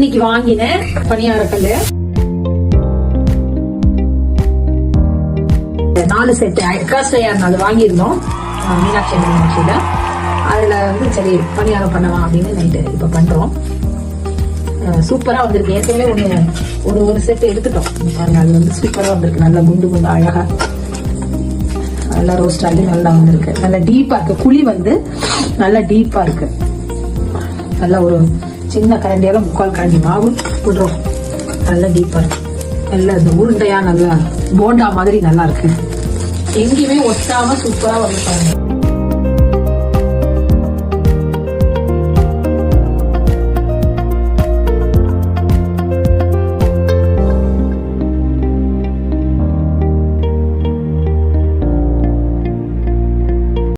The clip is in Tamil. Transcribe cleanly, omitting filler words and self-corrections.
இன்னைக்கு வாங்கினேன் பணியாரக்கல்லு 4 செட் எக்ஸ்ட்ரா அது வாங்கியிருந்தோம் மீனாட்சி மீனாட்சியில. அதுல வந்து சரி பணியாரம் பண்ணலாம் அப்படின்னு நைட்டு இப்ப பண்றோம். சூப்பரா வந்திருக்கு. ஏற்கனவே ஒரு செட் எடுத்துட்டோம் பாருங்க. அது வந்து சூப்பரா வந்திருக்கு. நல்லா குண்டு குண்டு அழகா நல்லா ரோஸ்ட் ஆகி நல்லா வந்திருக்கு. நல்லா டீப்பா இருக்கு. குழி வந்து நல்லா டீப்பா இருக்கு. நல்லா ஒரு சின்ன கரண்டியால 3/4 கரண்டி மாவு போடுறோம். நல்லா டீப்பா இருக்கு. நல்லா இந்த உருண்டையா நல்லா போண்டா மாதிரி நல்லா இருக்கு. எங்கேயுமே ஒட்டாம சூப்பரா வந்து பாருங்க.